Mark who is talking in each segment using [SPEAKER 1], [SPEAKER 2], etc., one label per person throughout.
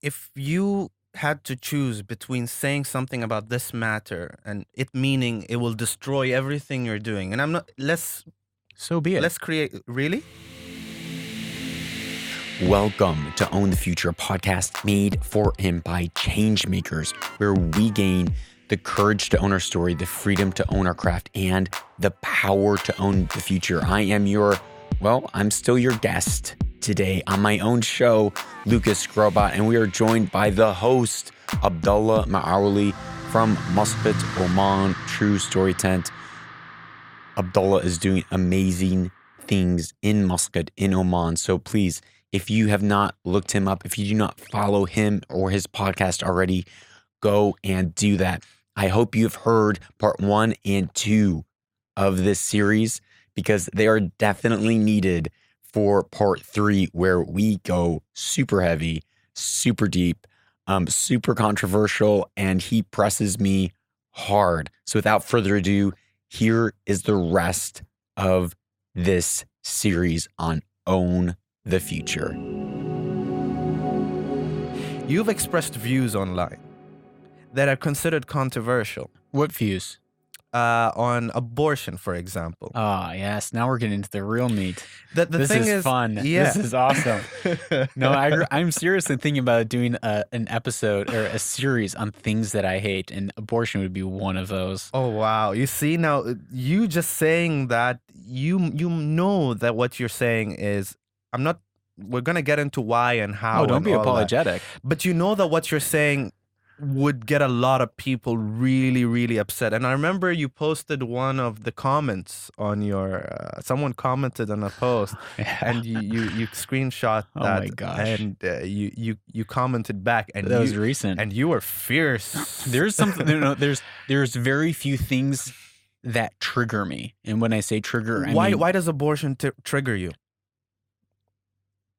[SPEAKER 1] if you had to choose between saying something about this matter and it meaning it will destroy everything you're doing, and I'm not,
[SPEAKER 2] So be it.
[SPEAKER 1] let's create, really?
[SPEAKER 2] Welcome to Own the Future, a podcast made for and by change makers, where we gain the courage to own our story, the freedom to own our craft, and the power to own the future. I'm still your guest today on my own show, Lucas Grobot, and we are joined by the host, Abdullah Al Maawali from Muscat, Oman, True Story Tent. Abdullah is doing amazing things in Muscat, in Oman. So please, if you have not looked him up, if you do not follow him or his podcast already, go and do that. I hope you've heard part 1 and 2 of this series, because they are definitely needed for part 3, where we go super heavy, super deep, super controversial, and he presses me hard. So without further ado, here is the rest of this series on Own the Future.
[SPEAKER 1] You've expressed views online that are considered controversial
[SPEAKER 2] What views?
[SPEAKER 1] on abortion, for example.
[SPEAKER 2] Ah, yes. Now we're getting into the real meat.
[SPEAKER 1] The
[SPEAKER 2] This
[SPEAKER 1] thing
[SPEAKER 2] is fun.
[SPEAKER 1] Yeah.
[SPEAKER 2] This is awesome. No, I'm seriously thinking about doing an episode or a series on things that I hate, and abortion would be one of those.
[SPEAKER 1] Oh, wow. You see, now you just saying that, you know that what you're saying is, we're going to get into why and how.
[SPEAKER 2] Oh, don't
[SPEAKER 1] and
[SPEAKER 2] be
[SPEAKER 1] all that.
[SPEAKER 2] apologetic.
[SPEAKER 1] But you know that what you're saying would get a lot of people really, really upset. And I remember you posted one of the comments on your, someone commented on a post,
[SPEAKER 2] Yeah.
[SPEAKER 1] and you screenshot
[SPEAKER 2] Oh
[SPEAKER 1] that.
[SPEAKER 2] my gosh.
[SPEAKER 1] And you commented back, and
[SPEAKER 2] That was recent.
[SPEAKER 1] and you were fierce.
[SPEAKER 2] There's something. There's very few things that trigger me, and when I say trigger, I mean,
[SPEAKER 1] Why does abortion trigger you?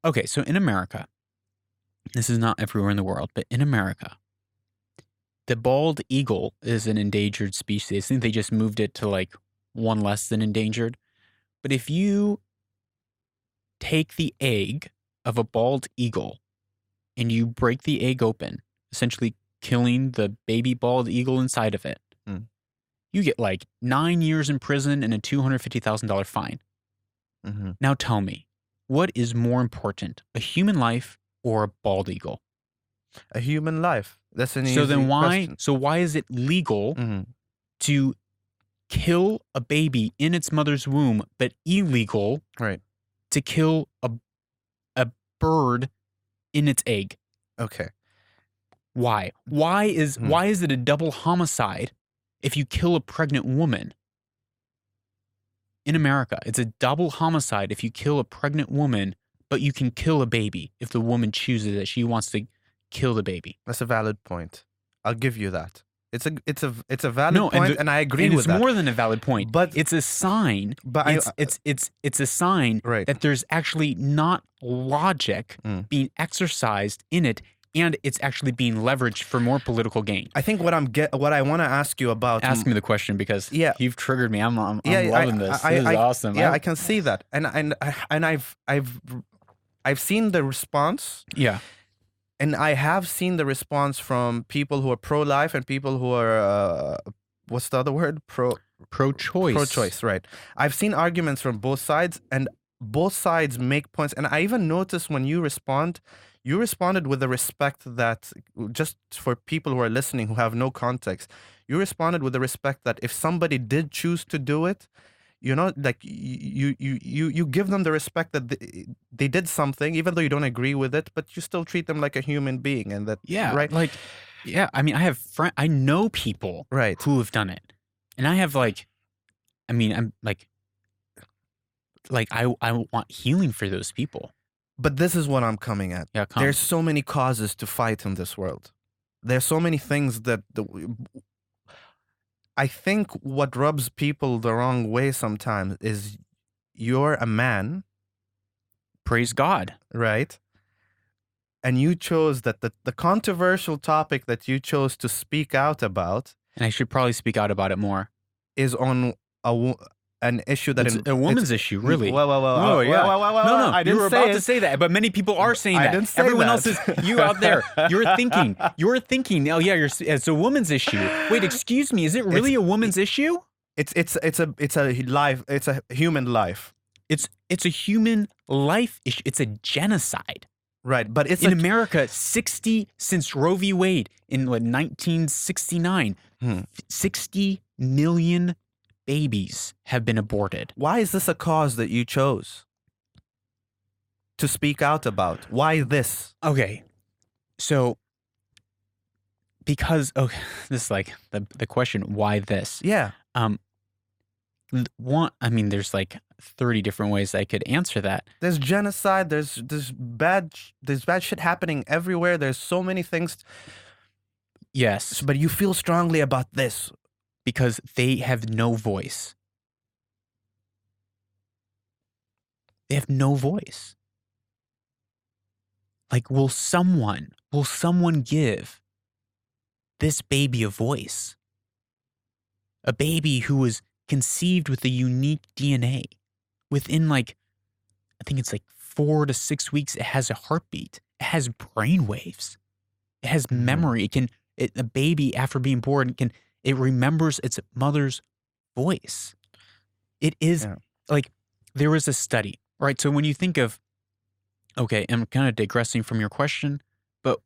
[SPEAKER 2] okay, so in America, this is not everywhere in the world, but in America, the bald eagle is an endangered species. I think they just moved it to like one less than endangered. But if you take the egg of a bald eagle and you break the egg open, essentially killing the baby bald eagle inside of it, you get like 9 years in prison and a $250,000 fine.
[SPEAKER 1] Mm-hmm.
[SPEAKER 2] Now tell me, what is more important, a human life or a bald eagle?
[SPEAKER 1] A human life. That's an easy
[SPEAKER 2] So then
[SPEAKER 1] question.
[SPEAKER 2] why is it legal
[SPEAKER 1] Mhm.
[SPEAKER 2] to kill a baby in its mother's womb, but illegal
[SPEAKER 1] Right.
[SPEAKER 2] to kill a bird in its egg?
[SPEAKER 1] Okay.
[SPEAKER 2] Why? Why is it a double homicide if you kill a pregnant woman? In America, it's a double homicide if you kill a pregnant woman, but you can kill a baby if the woman chooses that she wants to kill the baby.
[SPEAKER 1] That's a valid point. I'll give you that. It's a valid point, and I agree
[SPEAKER 2] and
[SPEAKER 1] with
[SPEAKER 2] it's
[SPEAKER 1] that.
[SPEAKER 2] more than a valid point.
[SPEAKER 1] But
[SPEAKER 2] it's a sign.
[SPEAKER 1] But
[SPEAKER 2] it's a sign
[SPEAKER 1] Right.
[SPEAKER 2] that there's actually not logic being exercised in it, and it's actually being leveraged for more political gain.
[SPEAKER 1] I think what I want to ask you about.
[SPEAKER 2] Ask me the question, because you've triggered me. I'm loving this. This is awesome.
[SPEAKER 1] Yeah, I can see that, and I've seen the response.
[SPEAKER 2] Yeah.
[SPEAKER 1] And I have seen the response from people who are pro-life and people who are, what's the other word?
[SPEAKER 2] Pro-choice.
[SPEAKER 1] Pro-choice, right. I've seen arguments from both sides, and both sides make points. And I even noticed when you responded with the respect that, just for people who are listening who have no context, you responded with the respect that if somebody did choose to do it, you know, like you give them the respect that they did something, even though you don't agree with it, but you still treat them like a human being, and that right.
[SPEAKER 2] Like, yeah. I mean, I know people
[SPEAKER 1] Right.
[SPEAKER 2] who have done it, and I have I'm I want healing for those people.
[SPEAKER 1] But this is what I'm coming at.
[SPEAKER 2] Yeah,
[SPEAKER 1] There's so many causes to fight in this world. There's so many things that I think what rubs people the wrong way sometimes is you're a man,
[SPEAKER 2] Praise God.
[SPEAKER 1] right? And you chose that the controversial topic that you chose to speak out about
[SPEAKER 2] And I should probably speak out about it more.
[SPEAKER 1] is on an issue that
[SPEAKER 2] It's a woman's issue, really.
[SPEAKER 1] Well,
[SPEAKER 2] Oh, yeah. No,
[SPEAKER 1] I
[SPEAKER 2] you
[SPEAKER 1] didn't
[SPEAKER 2] were
[SPEAKER 1] say
[SPEAKER 2] about
[SPEAKER 1] it.
[SPEAKER 2] to say that, but many people are saying
[SPEAKER 1] I
[SPEAKER 2] that.
[SPEAKER 1] didn't say
[SPEAKER 2] Everyone
[SPEAKER 1] that.
[SPEAKER 2] else is, you out there, you're thinking, oh yeah, it's a woman's issue. Wait, excuse me, is it really a woman's issue?
[SPEAKER 1] It's a human life.
[SPEAKER 2] It's a human life issue. It's a genocide.
[SPEAKER 1] Right, but it's
[SPEAKER 2] in America, since Roe v. Wade in 1969, 60 million babies have been aborted.
[SPEAKER 1] Why is this a cause that you chose to speak out about? Why this?
[SPEAKER 2] Okay, so because this is like the question, why this?
[SPEAKER 1] Yeah.
[SPEAKER 2] There's like 30 different ways I could answer that.
[SPEAKER 1] There's genocide. There's bad shit happening everywhere. There's so many things.
[SPEAKER 2] Yes,
[SPEAKER 1] but you feel strongly about this
[SPEAKER 2] because they have no voice. They have no voice. Like, will someone give this baby a voice? A baby who was conceived with a unique DNA. Within I think it's 4 to 6 weeks, it has a heartbeat. It has brain waves. It has memory. A baby after being born it remembers its mother's voice. It is there was a study, right? So when you think of, okay, I'm kind of digressing from your question, but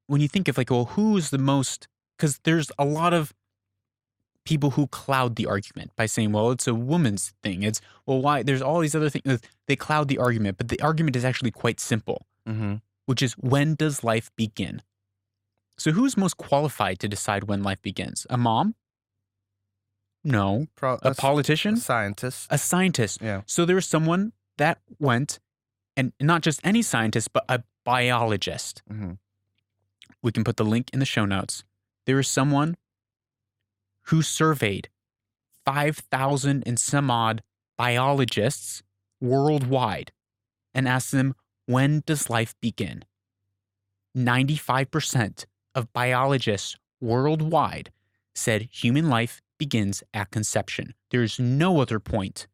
[SPEAKER 2] when you think of who's the most, because there's a lot of people who cloud the argument by saying, well, it's a woman's thing. It's, well, why? There's all these other things. They cloud the argument, but the argument is actually quite simple, which is, when does life begin? So who's most qualified to decide when life begins? A mom? No. A politician?
[SPEAKER 1] A scientist.
[SPEAKER 2] A scientist.
[SPEAKER 1] Yeah.
[SPEAKER 2] So there was someone that went, and not just any scientist, but a biologist. We can put the link in the show notes. There is someone who surveyed 5,000 and some odd biologists worldwide and asked them, when does life begin? 95% of biologists worldwide said human life begins at conception. There's no other point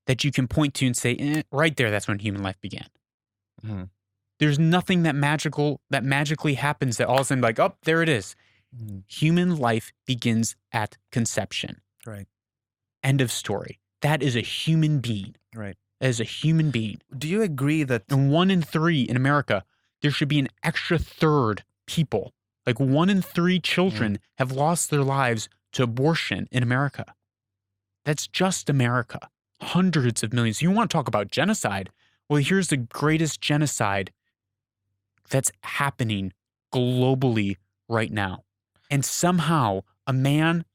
[SPEAKER 2] that you can point to and say, right there, that's when human life began. There's nothing that magically happens that all of a sudden, oh, there it is. Human life begins at conception.
[SPEAKER 1] Right.
[SPEAKER 2] End of story. That is a human being.
[SPEAKER 1] Right.
[SPEAKER 2] That is a human being.
[SPEAKER 1] Do you agree that...
[SPEAKER 2] And 1 in 3 in America, there should be an extra third people. 1 in 3 children have lost their lives to abortion in America. That's just America. Hundreds of millions. You want to talk about genocide? Well, here's the greatest genocide that's happening globally right now. And somehow a man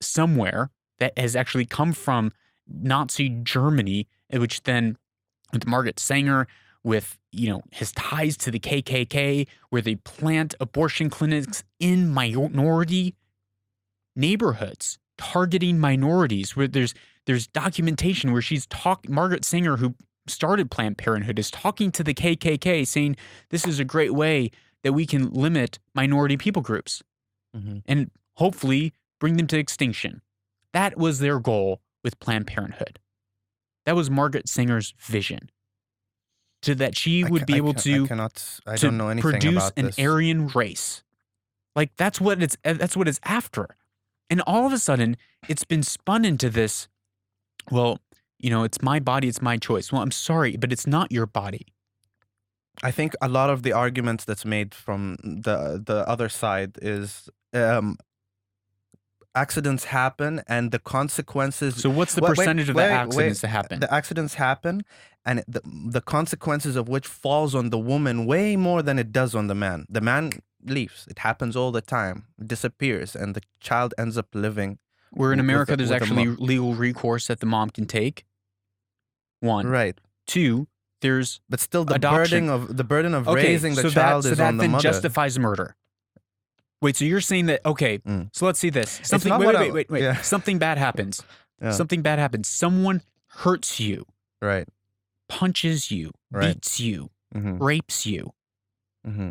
[SPEAKER 2] somewhere that has actually come from Nazi Germany, which then with Margaret Sanger, with his ties to the KKK, where they plant abortion clinics in minority neighborhoods, targeting minorities, where there's documentation where Margaret Sanger, who started Planned Parenthood, is talking to the KKK saying this is a great way that we can limit minority people groups and hopefully bring them to extinction. That was their goal with Planned Parenthood. That was Margaret Sanger's vision. So that she would be able to
[SPEAKER 1] don't know anything
[SPEAKER 2] produce
[SPEAKER 1] about
[SPEAKER 2] an
[SPEAKER 1] this.
[SPEAKER 2] Aryan race. That's what it's after. And all of a sudden, it's been spun into this, well, it's my body, it's my choice. Well, I'm sorry, but it's not your body.
[SPEAKER 1] I think a lot of the arguments that's made from the other side is accidents happen and the consequences.
[SPEAKER 2] So what's the percentage of the accidents that happen?
[SPEAKER 1] The accidents happen, and the consequences of which falls on the woman way more than it does on the man. The man leaves. It happens all the time. disappears, and the child ends up living.
[SPEAKER 2] Where in America, there's actually legal recourse that the mom can take. 1.
[SPEAKER 1] Right.
[SPEAKER 2] 2, there's
[SPEAKER 1] but still the
[SPEAKER 2] adoption.
[SPEAKER 1] burden of raising the child is on the mother.
[SPEAKER 2] So that then justifies murder. Wait, so you're saying that, okay, so let's see this. Wait.
[SPEAKER 1] Yeah.
[SPEAKER 2] Something bad happens.
[SPEAKER 1] Yeah.
[SPEAKER 2] Something bad happens. Someone hurts you.
[SPEAKER 1] Right.
[SPEAKER 2] Punches you.
[SPEAKER 1] Right.
[SPEAKER 2] Beats you.
[SPEAKER 1] Mm-hmm.
[SPEAKER 2] Rapes you.
[SPEAKER 1] Mm-hmm.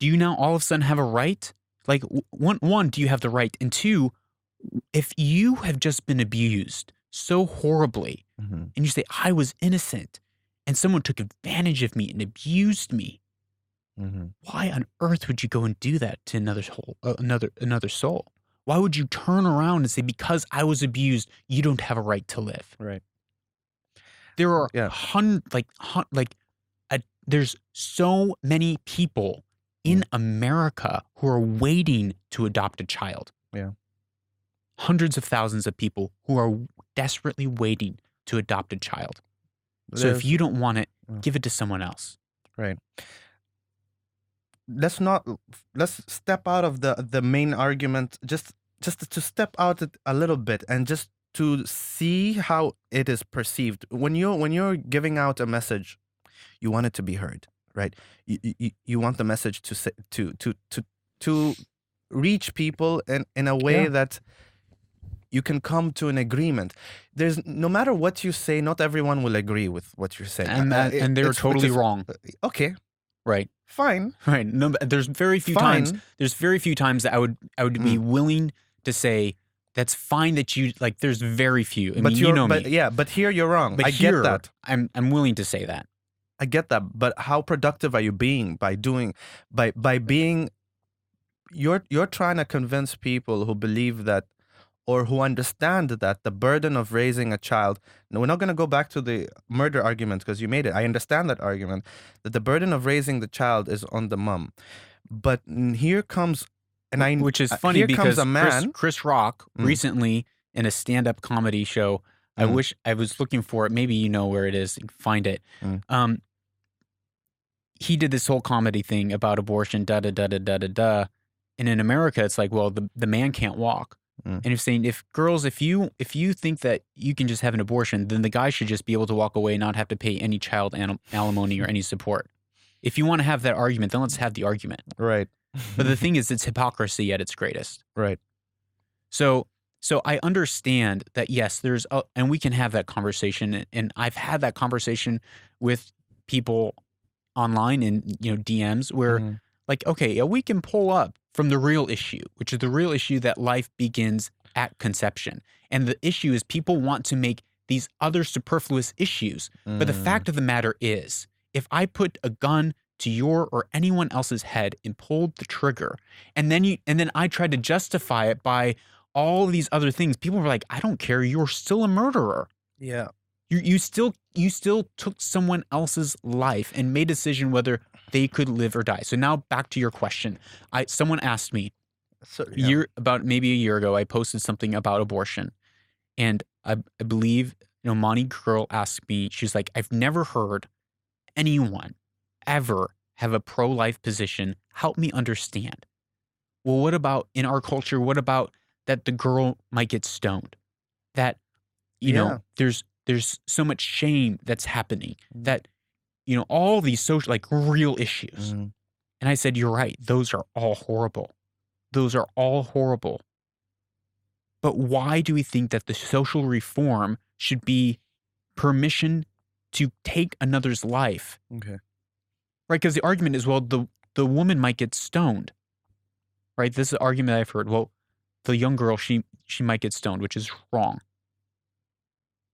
[SPEAKER 2] Do you now all of a sudden have a right? One, do you have the right? And 2, if you have just been abused so horribly,
[SPEAKER 1] Mhm.
[SPEAKER 2] and you say, I was innocent, and someone took advantage of me and abused me,
[SPEAKER 1] Mhm.
[SPEAKER 2] why on earth would you go and do that to another soul? Why would you turn around and say, because I was abused, you don't have a right to live?
[SPEAKER 1] Right.
[SPEAKER 2] There are
[SPEAKER 1] Yeah.
[SPEAKER 2] there's so many people in America who are waiting to adopt a child.
[SPEAKER 1] Yeah.
[SPEAKER 2] Hundreds of thousands of people who are desperately waiting to adopt a child. So if you don't want it, give it to someone else.
[SPEAKER 1] Right. Let's step out of the main argument, just to step out it a little bit and just to see how it is perceived. When you're giving out a message, you want it to be heard, right? You want the message to say, to reach people in a way that you can come to an agreement. There's no matter what you say, not everyone will agree with what you're saying,
[SPEAKER 2] And they're totally wrong.
[SPEAKER 1] Okay,
[SPEAKER 2] Right.
[SPEAKER 1] fine.
[SPEAKER 2] Right. No, there's very few
[SPEAKER 1] Fine.
[SPEAKER 2] times. There's very few times that I would be willing to say that's fine that you like. There's very few. I mean, you know me.
[SPEAKER 1] Yeah, but here you're wrong.
[SPEAKER 2] But
[SPEAKER 1] I
[SPEAKER 2] here,
[SPEAKER 1] get that.
[SPEAKER 2] I'm willing to say that.
[SPEAKER 1] I get that. But how productive are you being by being? You're trying to convince people who believe that, or who understand that the burden of raising a child. No, we're not going to go back to the murder argument because you made it. I understand that argument, that the burden of raising the child is on the mom. But here comes,
[SPEAKER 2] which is funny because
[SPEAKER 1] a man,
[SPEAKER 2] Chris Rock recently in a stand-up comedy show. I wish I was looking for it. Maybe you know where it is. You can find it. He did this whole comedy thing about abortion. Da da da da da da da. And in America, it's like, well, the man can't walk. And you're saying, if you think that you can just have an abortion, then the guy should just be able to walk away and not have to pay any child alimony or any support. If you want to have that argument, then let's have the argument.
[SPEAKER 1] Right.
[SPEAKER 2] But the thing is, it's hypocrisy at its greatest.
[SPEAKER 1] Right.
[SPEAKER 2] So I understand that, yes, and we can have that conversation. And I've had that conversation with people online in DMs where like, okay, we can pull up from the real issue, which is the real issue that life begins at conception. And the issue is people want to make these other superfluous issues. But the fact of the matter is, if I put a gun to your or anyone else's head and pulled the trigger, and then I tried to justify it by all these other things, people were like, I don't care, you're still a murderer.
[SPEAKER 1] Yeah.
[SPEAKER 2] You still took someone else's life and made a decision whether they could live or die. So now back to your question. Someone asked me about maybe a year ago, I posted something about abortion. And I believe, Monty Girl asked me, she's like, I've never heard anyone ever have a pro-life position. Help me understand. Well, what about in our culture? What about that the girl might get stoned? That, there's so much shame that's happening that, all these social, like real issues. And I said, you're right. Those are all horrible. Those are all horrible. But why do we think that the social reform should be permission to take another's life?
[SPEAKER 1] Okay.
[SPEAKER 2] Right? Because the argument is, well, the woman might get stoned. Right? This is an argument I've heard. Well, the young girl, she might get stoned, which is wrong.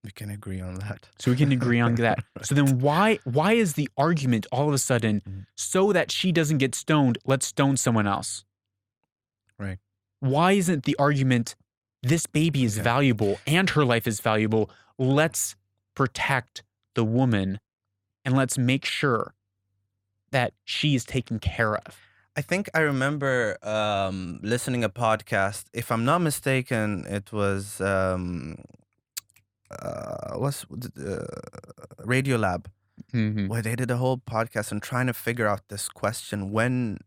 [SPEAKER 1] We can agree on that.
[SPEAKER 2] So we can agree on that. So then why is the argument all of a sudden so that she doesn't get stoned, let's stone someone else?
[SPEAKER 1] Right.
[SPEAKER 2] Why isn't the argument this baby is valuable and her life is valuable? Let's protect the woman and let's make sure that she is taken care of.
[SPEAKER 1] I think I remember listening a podcast. If I'm not mistaken, it was Radio Lab, where they did a whole podcast and trying to figure out this question: when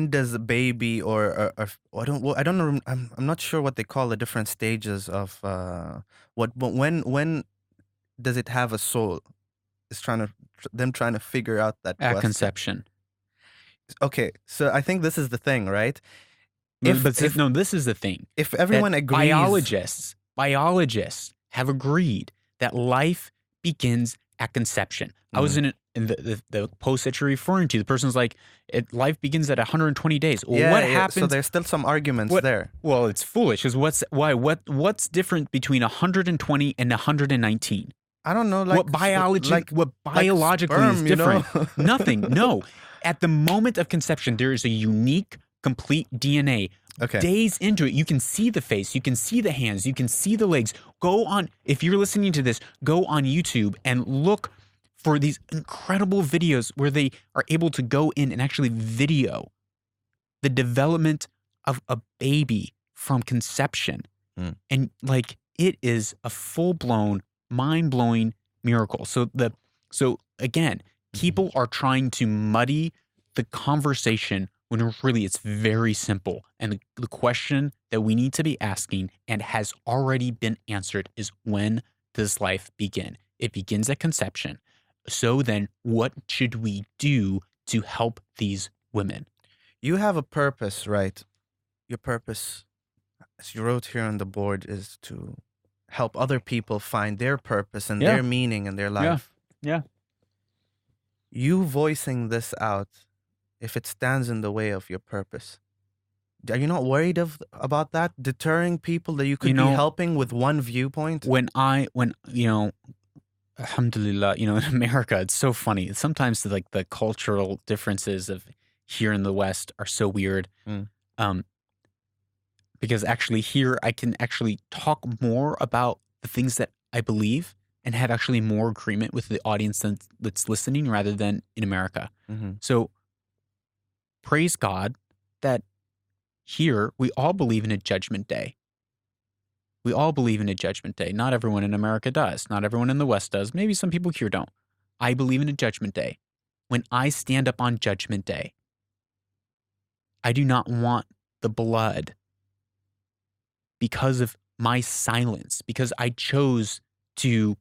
[SPEAKER 1] does a baby or I don't know, I'm not sure what they call the different stages of when does it have a soul? It's trying to figure out that
[SPEAKER 2] At
[SPEAKER 1] question.
[SPEAKER 2] conception.
[SPEAKER 1] Okay, so I think this is the thing, right?
[SPEAKER 2] This is the thing.
[SPEAKER 1] If everyone agrees,
[SPEAKER 2] biologists have agreed that life begins at conception. I was in the post that you're referring to. The person's like, life begins at 120 days. Well, what happens?
[SPEAKER 1] So there's still some arguments there.
[SPEAKER 2] Well, it's foolish. Because what's different between 120 and 119?
[SPEAKER 1] I don't know.
[SPEAKER 2] What biologically
[SPEAKER 1] sperm,
[SPEAKER 2] is different? Nothing. No. At the moment of conception, there is a unique, complete DNA.
[SPEAKER 1] Okay.
[SPEAKER 2] Days into it, you can see the face, you can see the hands, you can see the legs. If you're listening to this, go on YouTube and look for these incredible videos where they are able to go in and actually video the development of a baby from conception. And like, it is a full-blown, mind-blowing miracle. So again, people are trying to muddy the conversation when really it's very simple. And the question that we need to be asking and has already been answered is, when does life begin? It begins at conception. So then what should we do to help these women?
[SPEAKER 1] You have a purpose, right? Your purpose, as you wrote here on the board, is to help other people find their purpose and their meaning in their life.
[SPEAKER 2] Yeah.
[SPEAKER 1] You voicing this out, if it stands in the way of your purpose, are you not worried about that deterring people that you could be helping with one viewpoint?
[SPEAKER 2] When alhamdulillah, in America, it's so funny. Sometimes like the cultural differences of here in the West are so weird. Because actually here I can actually talk more about the things that I believe and have actually more agreement with the audience that's listening rather than in America. So praise God that here we all believe in a judgment day. We all believe in a judgment day. Not everyone in America does. Not everyone in the West does. Maybe some people here don't. I believe in a judgment day. When I stand up on judgment day, I do not want the blood because of my silence, because I chose to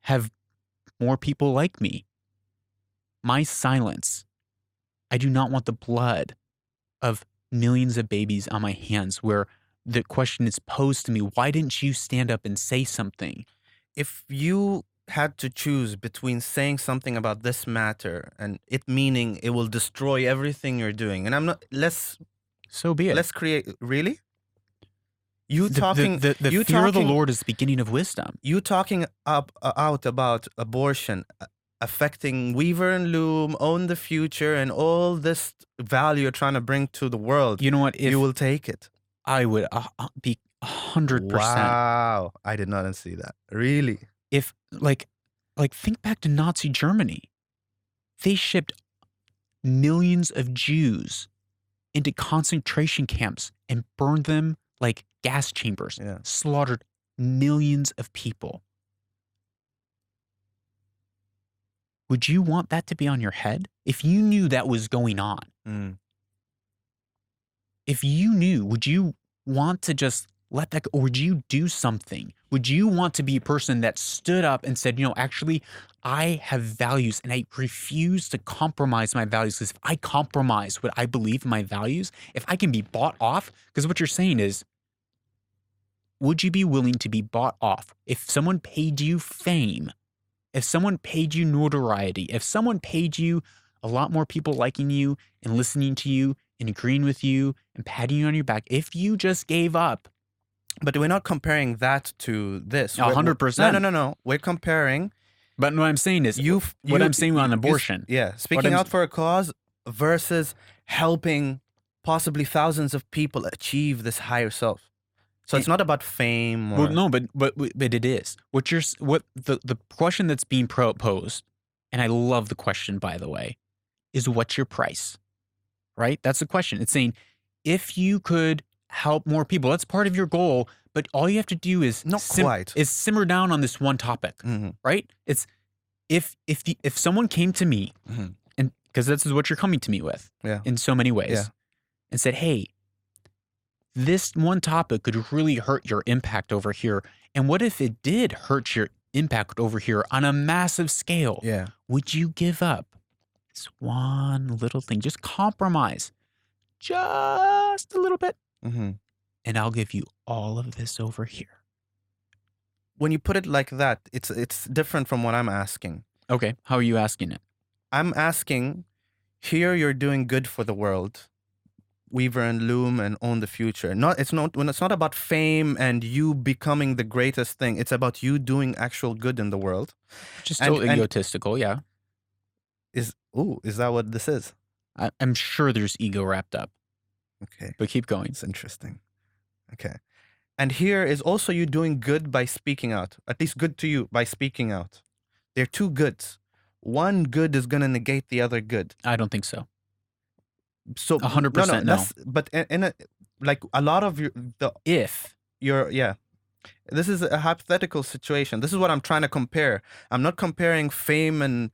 [SPEAKER 2] have more people like me. My silence, I do not want the blood of millions of babies on my hands where the question is posed to me, why didn't you stand up and say something?
[SPEAKER 1] If you had to choose between saying something about this matter and it meaning it will destroy everything you're doing, and I'm not,
[SPEAKER 2] so be it.
[SPEAKER 1] Let's create, really?
[SPEAKER 2] The fear of the Lord is the beginning of wisdom.
[SPEAKER 1] You talking out about abortion affecting Weaver and Loom, Own the Future, and all this value you're trying to bring to the world.
[SPEAKER 2] You know what? If
[SPEAKER 1] you will take it.
[SPEAKER 2] I would be 100%.
[SPEAKER 1] Wow, I did not see that. Really?
[SPEAKER 2] If like think back to Nazi Germany. They shipped millions of Jews into concentration camps and burned them like gas chambers. Slaughtered millions of people. Would you want that to be on your head? If you knew that was going on, if you knew, would you want to just let that go? Or would you do something? Would you want to be a person that stood up and said, actually, I have values and I refuse to compromise my values? Because if I compromise what I believe in my values, if I can be bought off, because what you're saying is, would you be willing to be bought off if someone paid you fame? If someone paid you notoriety, if someone paid you a lot more people liking you and listening to you and agreeing with you and patting you on your back, if you just gave up.
[SPEAKER 1] But we're not comparing that to this.
[SPEAKER 2] 100%.
[SPEAKER 1] No. We're comparing.
[SPEAKER 2] But what I'm saying is, I'm saying on abortion.
[SPEAKER 1] Speaking out for a cause versus helping possibly thousands of people achieve this higher self. So it's not about fame.
[SPEAKER 2] Well, no, but it is. The question that's being posed, and I love the question, by the way, is what's your price? Right? That's the question. It's saying, if you could help more people, that's part of your goal, but all you have to do is simmer down on this one topic, right? It's if someone came to me, and because this is what you're coming to me with, in so many ways, and said, hey, this one topic could really hurt your impact over here. And what if it did hurt your impact over here on a massive scale? Would you give up this one little thing? Just compromise just a little bit. And I'll give you all of this over here.
[SPEAKER 1] when you put it like that, it's different from what I'm asking.
[SPEAKER 2] Okay. How are you asking it?
[SPEAKER 1] I'm asking, here you're doing good for the world. Weaver and loom and own the future. It's not about fame and you becoming the greatest thing. It's about you doing actual good in the world.
[SPEAKER 2] Just
[SPEAKER 1] And
[SPEAKER 2] still egotistical, yeah.
[SPEAKER 1] is that what this is?
[SPEAKER 2] I'm sure there's ego wrapped up.
[SPEAKER 1] Okay.
[SPEAKER 2] But keep going.
[SPEAKER 1] It's interesting. Okay. And here is also you doing good by speaking out. At least good to you by speaking out. They're two goods. One good is going to negate the other good.
[SPEAKER 2] I don't think so.
[SPEAKER 1] So
[SPEAKER 2] 100% no.
[SPEAKER 1] But in a, like a lot of this is a hypothetical situation. This is what I'm trying to compare. I'm not comparing fame and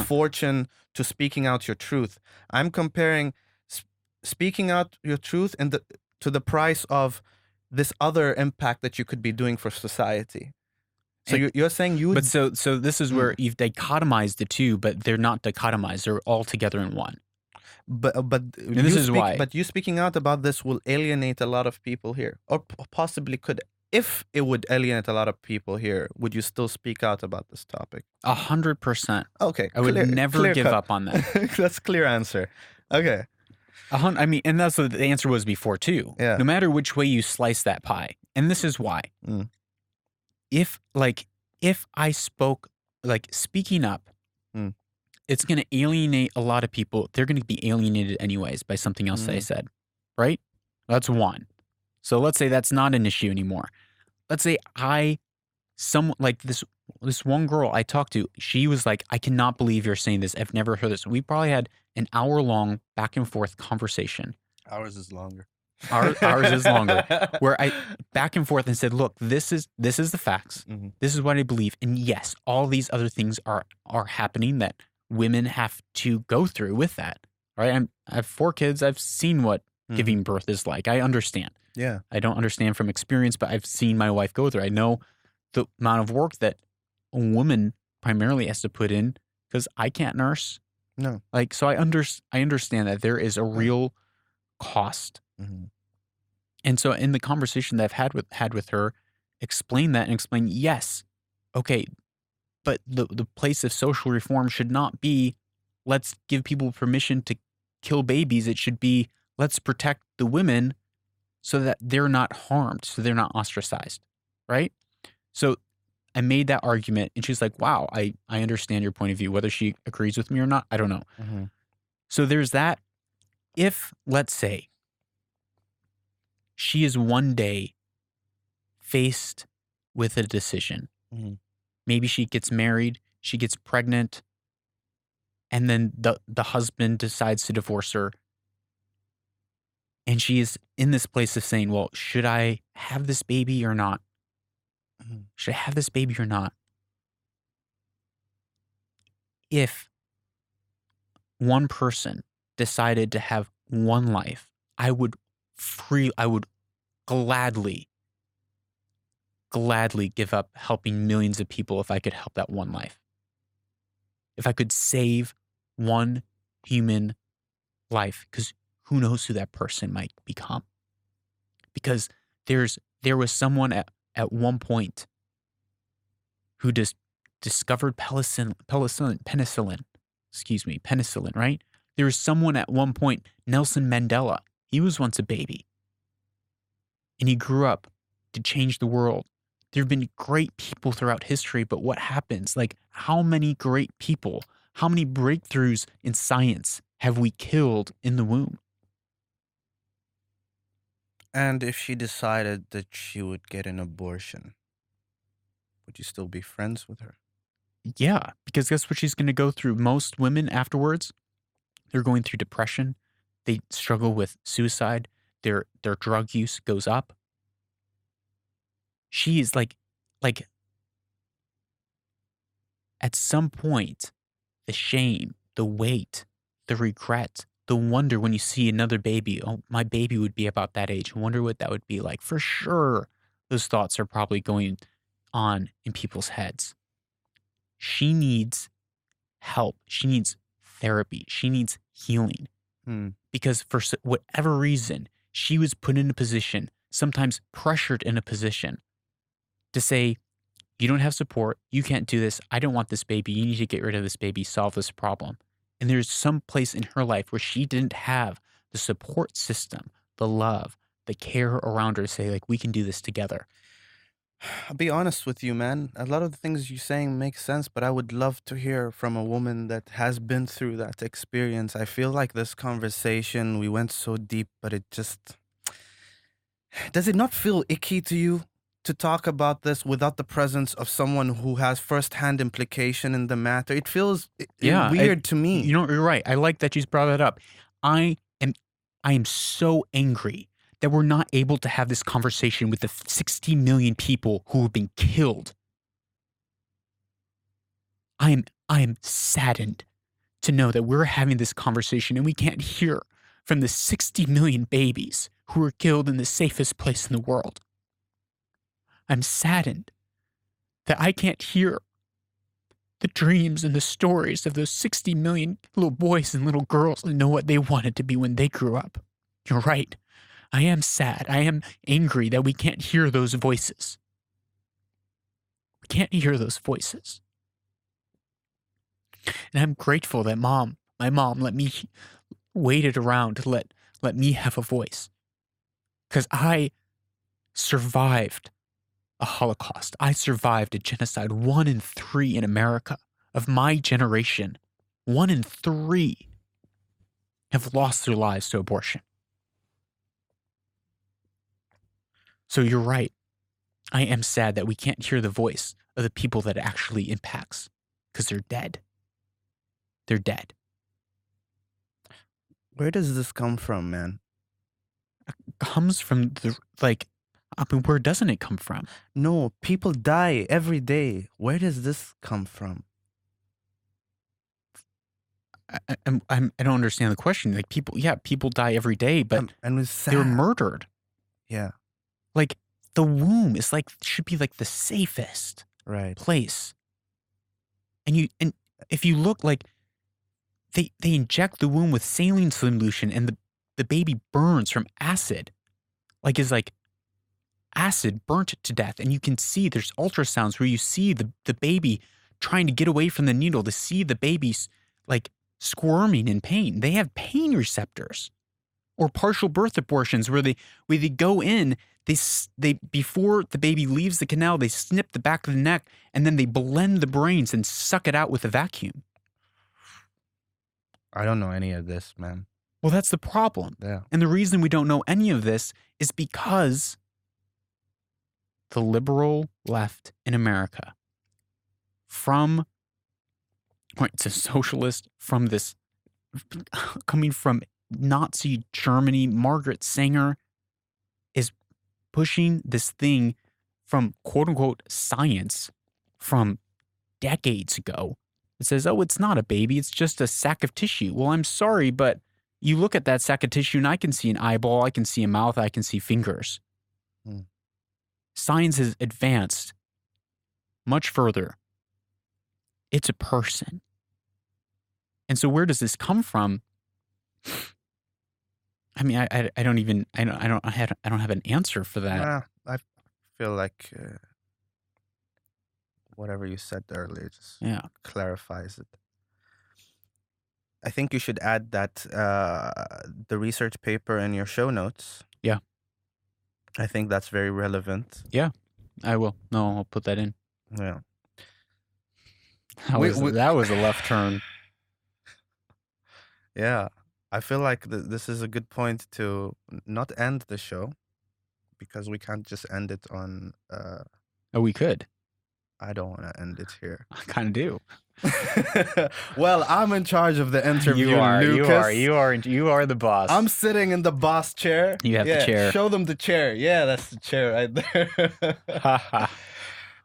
[SPEAKER 1] fortune to speaking out your truth. I'm comparing speaking out your truth to the price of this other impact that you could be doing for society. So you're saying you.
[SPEAKER 2] But so this is where you've dichotomized the two, but they're not dichotomized. They're all together in one.
[SPEAKER 1] But
[SPEAKER 2] this is why.
[SPEAKER 1] But you speaking out about this will alienate a lot of people here, or possibly could. If it would alienate a lot of people here, would you still speak out about this topic?
[SPEAKER 2] 100%.
[SPEAKER 1] Okay,
[SPEAKER 2] I would never give up on that.
[SPEAKER 1] That's a clear answer. Okay.
[SPEAKER 2] I mean, and that's what the answer was before too.
[SPEAKER 1] Yeah.
[SPEAKER 2] No matter which way you slice that pie, and this is why. If I spoke, speaking up, it's going to alienate a lot of people. They're going to be alienated anyways by something else that I said, right? That's one. So let's say that's not an issue anymore. Let's say this one girl I talked to, she was like, I cannot believe you're saying this. I've never heard this. We probably had an hour-long back and forth conversation.
[SPEAKER 1] Ours is longer.
[SPEAKER 2] Ours is longer. Where I back and forth and said, look, this is the facts. This is what I believe. And yes, all these other things are happening that women have to go through with that. Right? I have 4 kids. I've seen what giving birth is like. I understand.
[SPEAKER 1] Yeah.
[SPEAKER 2] I don't understand from experience, but I've seen my wife go through. I know the amount of work that a woman primarily has to put in because I can't nurse.
[SPEAKER 1] No.
[SPEAKER 2] So I understand that there is a real cost. And so in the conversation that I've had with her, explain that and explain, yes, okay, but the place of social reform should not be let's give people permission to kill babies. It should be let's protect the women so that they're not harmed, so they're not ostracized, right? So I made that argument and she's like, wow, I understand your point of view. Whether she agrees with me or not, I don't know. So there's that. If, let's say, she is one day faced with a decision. Maybe she gets married, she gets pregnant, and then the husband decides to divorce her. And she is in this place of saying, well, should I have this baby or not? Should I have this baby or not? If one person decided to have one life, I would gladly give up helping millions of people if I could help that one life. If I could save one human life, because who knows who that person might become. Because there was someone at one point who just discovered penicillin, right? There was someone at one point, Nelson Mandela. He was once a baby. And he grew up to change the world. There have been great people throughout history, but what happens? How many great people, how many breakthroughs in science have we killed in the womb?
[SPEAKER 1] And if she decided that she would get an abortion, would you still be friends with her?
[SPEAKER 2] Yeah, because guess what she's going to go through? Most women afterwards, they're going through depression. They struggle with suicide. Their drug use goes up. She is like at some point, the shame, the weight, the regret, the wonder when you see another baby. Oh, my baby would be about that age. I wonder what that would be like. For sure, those thoughts are probably going on in people's heads. She needs help. She needs therapy. She needs healing. Because for whatever reason, she was put in a position, sometimes pressured in a position, to say, You don't have support. You can't do this. I don't want this baby. You need to get rid of this baby, solve this problem. And there's some place in her life where she didn't have the support system, the love, the care around her to say, like, we can do this together.
[SPEAKER 1] I'll be honest with you, man. A lot of the things you're saying make sense, but I would love to hear from a woman that has been through that experience. I feel like this conversation, we went so deep, but it just. Does it not feel icky to you to talk about this without the presence of someone who has firsthand implication in the matter? It feels weird to me.
[SPEAKER 2] You know, you're right. I like that you brought that up. I am so angry that we're not able to have this conversation with the 60 million people who have been killed. I am saddened to know that we're having this conversation and we can't hear from the 60 million babies who were killed in the safest place in the world. I'm saddened that I can't hear the dreams and the stories of those 60 million little boys and little girls and know what they wanted to be when they grew up. You're right. I am sad. I am angry that we can't hear those voices. We can't hear those voices. And I'm grateful that my mom let me waited around to let me have a voice. Because I survived a Holocaust. I survived a genocide. 1 in 3 in America of my generation, 1 in 3 have lost their lives to abortion. So you're right. I am sad that we can't hear the voice of the people that it actually impacts because they're dead. They're dead.
[SPEAKER 1] Where does this come from, man?
[SPEAKER 2] It comes from where doesn't it come from?
[SPEAKER 1] No, people die every day. Where does this come from?
[SPEAKER 2] I don't understand the question. Like people die every day, but
[SPEAKER 1] And it's sad.
[SPEAKER 2] they were murdered.
[SPEAKER 1] Yeah,
[SPEAKER 2] Like the womb is should be like the safest
[SPEAKER 1] right.
[SPEAKER 2] place. And if you look, like they inject the womb with saline solution and the baby burns from acid. Acid burnt it to death. And you can see there's ultrasounds where you see the baby trying to get away from the needle, to see the baby's like squirming in pain. They have pain receptors. Or partial birth abortions where they go in, they before the baby leaves the canal, they snip the back of the neck and then they blend the brains and suck it out with a vacuum.
[SPEAKER 1] I don't know any of this, man.
[SPEAKER 2] Well, that's the problem.
[SPEAKER 1] Yeah.
[SPEAKER 2] And the reason we don't know any of this is because the liberal left in America, it's a socialist from this, coming from Nazi Germany, Margaret Sanger, is pushing this thing from quote unquote science from decades ago. It says, oh, it's not a baby, it's just a sack of tissue. Well, I'm sorry, but you look at that sack of tissue and I can see an eyeball, I can see a mouth, I can see fingers. Science has advanced much further. It's a person. And so where does this come from? I mean, I don't have an answer for that.
[SPEAKER 1] I feel like whatever you said earlier just clarifies it. I think you should add that the research paper in your show notes.
[SPEAKER 2] Yeah.
[SPEAKER 1] I think that's very relevant.
[SPEAKER 2] Yeah, I will. No, I'll put that in.
[SPEAKER 1] Yeah.
[SPEAKER 2] That was a left turn.
[SPEAKER 1] Yeah. I feel like this is a good point to not end the show, because we can't just end it on...
[SPEAKER 2] Oh, we could.
[SPEAKER 1] I don't want to end it here.
[SPEAKER 2] I kind of do.
[SPEAKER 1] Well, I'm in charge of the interview, Lucas.
[SPEAKER 2] You are the boss.
[SPEAKER 1] I'm sitting in the boss chair.
[SPEAKER 2] You have the chair.
[SPEAKER 1] Show them the chair. Yeah, that's the chair right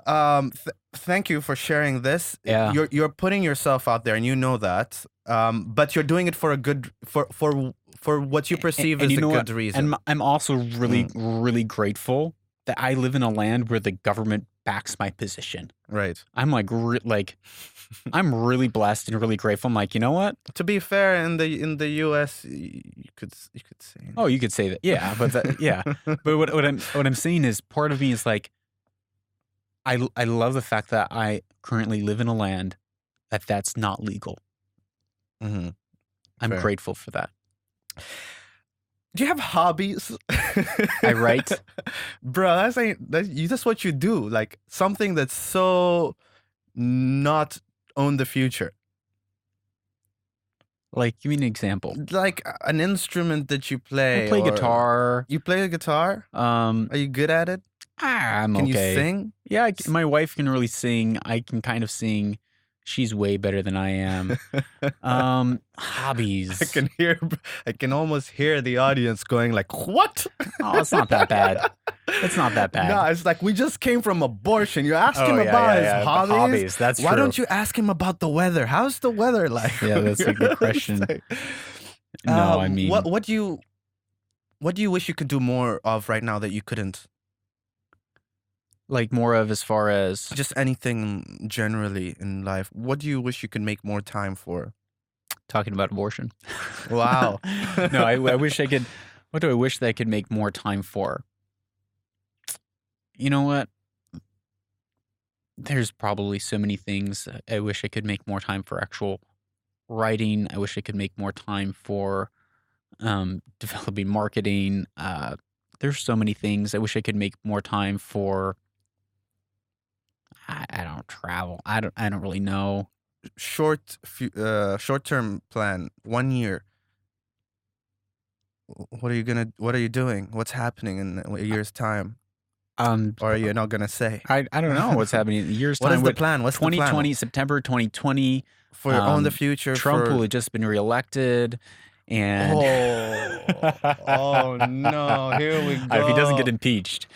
[SPEAKER 1] there. Thank you for sharing this.
[SPEAKER 2] Yeah.
[SPEAKER 1] You're putting yourself out there, and you know that. But you're doing it for a good for what you perceive as a good reason.
[SPEAKER 2] And I'm also really grateful that I live in a land where the government backs my position.
[SPEAKER 1] Right.
[SPEAKER 2] I'm I'm really blessed and really grateful. I'm like, you know what?
[SPEAKER 1] To be fair, in the U.S., you could say.
[SPEAKER 2] Oh, you could say that. Yeah, but yeah. But what I'm saying is, part of me is like, I love the fact that I currently live in a land that's not legal.
[SPEAKER 1] Mm-hmm.
[SPEAKER 2] I'm
[SPEAKER 1] Fair.
[SPEAKER 2] grateful for that.
[SPEAKER 1] Do you have hobbies?
[SPEAKER 2] I write.
[SPEAKER 1] Bro, that's what you do. Like something that's so not own the future.
[SPEAKER 2] Like, give me an example.
[SPEAKER 1] Like an instrument that you play.
[SPEAKER 2] I play
[SPEAKER 1] or
[SPEAKER 2] guitar.
[SPEAKER 1] You play a guitar? Are you good at it?
[SPEAKER 2] I'm
[SPEAKER 1] Can
[SPEAKER 2] okay.
[SPEAKER 1] you sing?
[SPEAKER 2] Yeah, my wife can really sing. I can kind of sing. She's way better than I am. Hobbies.
[SPEAKER 1] I can almost hear the audience going like, what?
[SPEAKER 2] Oh, it's not that bad. It's not that bad.
[SPEAKER 1] No, it's like we just came from abortion. You ask him about his hobbies.
[SPEAKER 2] That's
[SPEAKER 1] Why
[SPEAKER 2] true.
[SPEAKER 1] don't you ask him about the weather? How's the weather like?
[SPEAKER 2] Yeah, that's a good question. No, I mean,
[SPEAKER 1] what do you wish you could do more of right now that you couldn't?
[SPEAKER 2] Like more of as far as
[SPEAKER 1] just anything generally in life. What do you wish you could make more time for?
[SPEAKER 2] Talking about abortion.
[SPEAKER 1] Wow.
[SPEAKER 2] No, I wish I could. What do I wish that I could make more time for? You know what? There's probably so many things. I wish I could make more time for actual writing. I wish I could make more time for developing marketing. There's so many things. I wish I could make more time for. I don't travel. I don't really know.
[SPEAKER 1] Short-term plan, 1 year. What are you doing? What's happening in a year's time? Or are you not gonna say?
[SPEAKER 2] I don't know what's happening in a year's time.
[SPEAKER 1] What is the plan? What's
[SPEAKER 2] 2020,
[SPEAKER 1] the plan?
[SPEAKER 2] September 2020.
[SPEAKER 1] For Own the Future.
[SPEAKER 2] Trump will have just been reelected. And
[SPEAKER 1] oh no, here we go.
[SPEAKER 2] If he doesn't get impeached,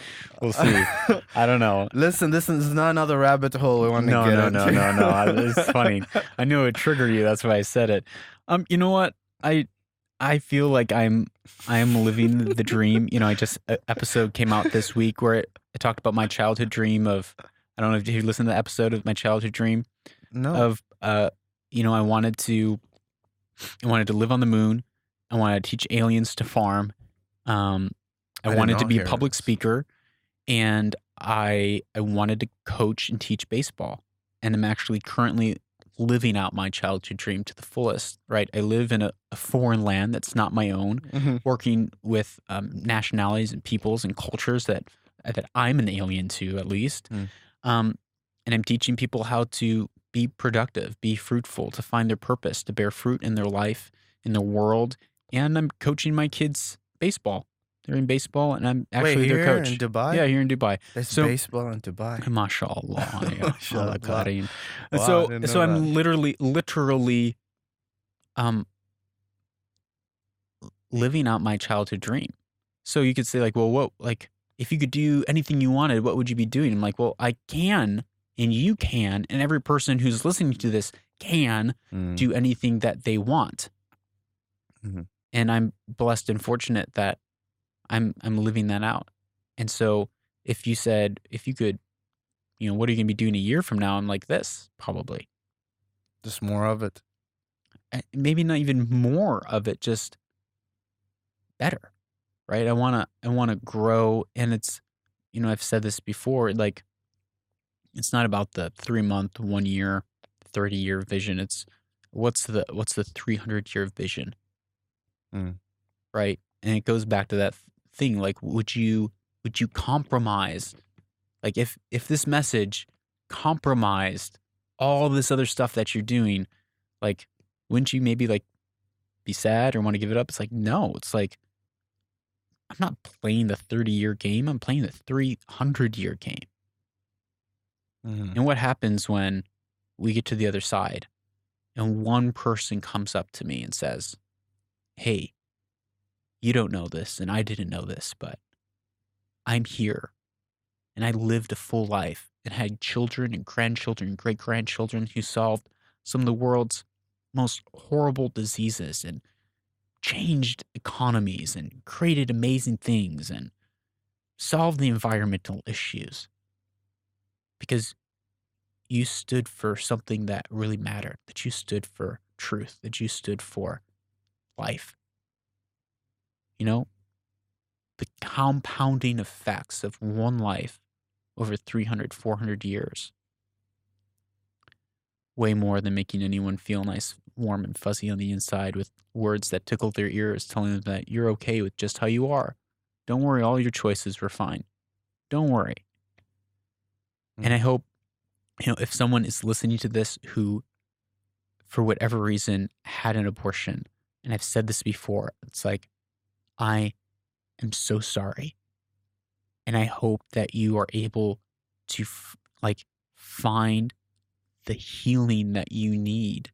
[SPEAKER 2] we'll see. I don't know.
[SPEAKER 1] Listen, this is not another rabbit hole we want to get into.
[SPEAKER 2] No. It's funny. I knew it would trigger you. That's why I said it. You know what? I feel like I'm living the dream. You know, an episode came out this week where I talked about my childhood dream of. I don't know if you listened to the episode of my childhood dream.
[SPEAKER 1] No.
[SPEAKER 2] Of I wanted to live on the moon. I wanted to teach aliens to farm. I wanted to be a public speaker, and I wanted to coach and teach baseball. And I'm actually currently living out my childhood dream to the fullest. Right, I live in a foreign land that's not my own, working with nationalities and peoples and cultures that I'm an alien to, at least. And I'm teaching people how to be productive, be fruitful, to find their purpose, to bear fruit in their life, in the world. And I'm coaching my kids baseball. They're in baseball, and I'm actually their coach.
[SPEAKER 1] Here in Dubai?
[SPEAKER 2] Yeah, here in Dubai.
[SPEAKER 1] There's baseball in Dubai.
[SPEAKER 2] MashaAllah.
[SPEAKER 1] MashaAllah.
[SPEAKER 2] So I'm literally living out my childhood dream. So you could say like, well, what, like, if you could do anything you wanted, what would you be doing? I'm like, well, I can, and you can, and every person who's listening to this can do anything that they want. And I'm blessed and fortunate that I'm living that out. And so if you could, what are you going to be doing a year from now? I'm like this, probably.
[SPEAKER 1] Just more of it.
[SPEAKER 2] Maybe not even more of it, just better, right? I want to grow, and it's, I've said this before, like, it's not about the 3-month, 1 year, 30-year vision. It's what's the 300-year vision, right? And it goes back to that thing. Like, would you compromise? Like, if this message compromised all this other stuff that you're doing, like, wouldn't you maybe like be sad or want to give it up? It's like, no. It's like, I'm not playing the 30-year game. I'm playing the 300-year game. And what happens when we get to the other side and one person comes up to me and says, hey, you don't know this and I didn't know this, but I'm here and I lived a full life and had children and grandchildren and great-grandchildren who solved some of the world's most horrible diseases and changed economies and created amazing things and solved the environmental issues. Because you stood for something that really mattered, that you stood for truth, that you stood for life. The compounding effects of one life over 300, 400 years. Way more than making anyone feel nice, warm, and fuzzy on the inside with words that tickle their ears, telling them that you're okay with just how you are. Don't worry, all your choices were fine. Don't worry. And I hope, if someone is listening to this who, for whatever reason, had an abortion, and I've said this before, it's like, I am so sorry. And I hope that you are able to find the healing that you need,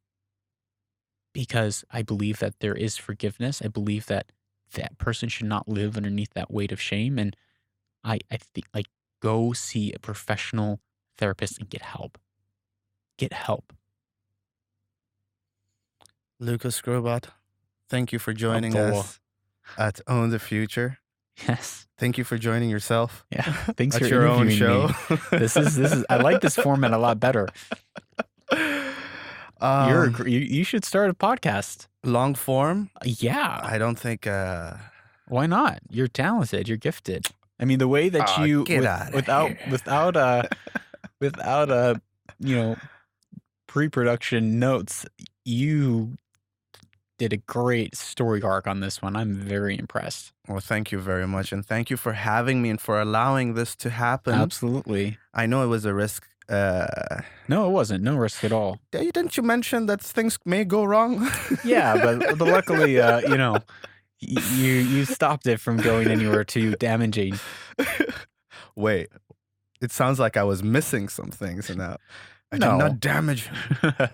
[SPEAKER 2] because I believe that there is forgiveness. I believe that that person should not live underneath that weight of shame. And I think, go see a professional therapist and get help. Get help.
[SPEAKER 1] Lucas Grobot, thank you for joining
[SPEAKER 2] Abdullah.
[SPEAKER 1] us at Own the Future.
[SPEAKER 2] Yes.
[SPEAKER 1] Thank you for joining yourself.
[SPEAKER 2] Yeah. Thanks
[SPEAKER 1] at
[SPEAKER 2] for
[SPEAKER 1] your own
[SPEAKER 2] interviewing
[SPEAKER 1] show.
[SPEAKER 2] me. This is. I like this format a lot better. You should start a podcast.
[SPEAKER 1] Long form?
[SPEAKER 2] Yeah.
[SPEAKER 1] I don't think.
[SPEAKER 2] Why not? You're talented. You're gifted. I mean, the way that you without pre-production notes, you did a great story arc on this one. I'm very impressed.
[SPEAKER 1] Well, thank you very much, and thank you for having me and for allowing this to happen.
[SPEAKER 2] Absolutely.
[SPEAKER 1] I know it was a risk.
[SPEAKER 2] No, it wasn't. No risk at all.
[SPEAKER 1] Didn't you mention that things may go wrong?
[SPEAKER 2] Yeah, but luckily, you stopped it from going anywhere too damaging.
[SPEAKER 1] Wait, it sounds like I was missing some things now. I
[SPEAKER 2] No.
[SPEAKER 1] did not damage him.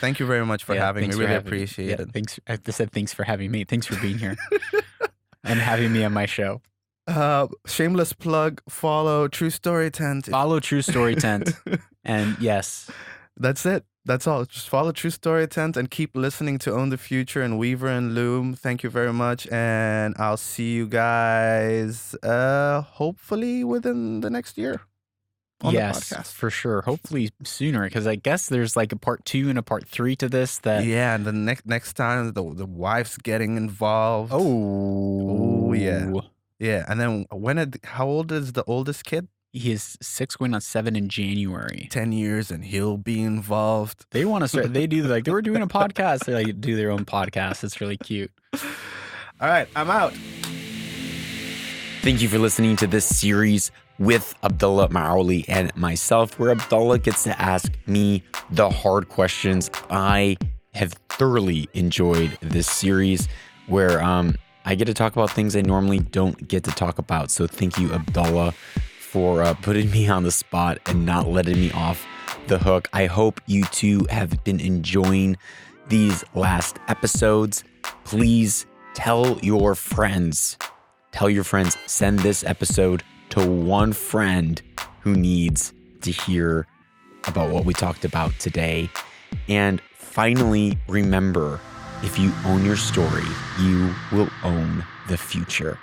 [SPEAKER 1] Thank you very much for having me.
[SPEAKER 2] thanks for
[SPEAKER 1] Really
[SPEAKER 2] having me.
[SPEAKER 1] appreciate it.
[SPEAKER 2] Thanks. I said thanks for having me. Thanks for being here and having me on my show.
[SPEAKER 1] Shameless plug, follow True Story Tent.
[SPEAKER 2] Follow True Story Tent. And yes.
[SPEAKER 1] That's it. That's all. Just follow True Story Tent and keep listening to Own the Future and Weaver and Loom. Thank you very much. And I'll see you guys hopefully within the next year on the podcast.
[SPEAKER 2] For sure. Hopefully sooner, because I guess there's like a part 2 and a part 3 to this.
[SPEAKER 1] Yeah, and the next time the wife's getting involved.
[SPEAKER 2] Oh
[SPEAKER 1] yeah. Yeah, and then how old is the oldest kid?
[SPEAKER 2] He is 6 going on 7 in January.
[SPEAKER 1] 10 years and he'll be involved.
[SPEAKER 2] They want to start. They do they were doing a podcast. They do their own podcast. It's really cute.
[SPEAKER 1] All right, I'm out.
[SPEAKER 2] Thank you for listening to this series with Abdullah Maawali and myself, where Abdullah gets to ask me the hard questions. I have thoroughly enjoyed this series where I get to talk about things I normally don't get to talk about. So thank you, Abdullah, for putting me on the spot and not letting me off the hook. I hope you too have been enjoying these last episodes. Please tell your friends. Send this episode to one friend who needs to hear about what we talked about today. And finally, remember, if you own your story, you will own the future.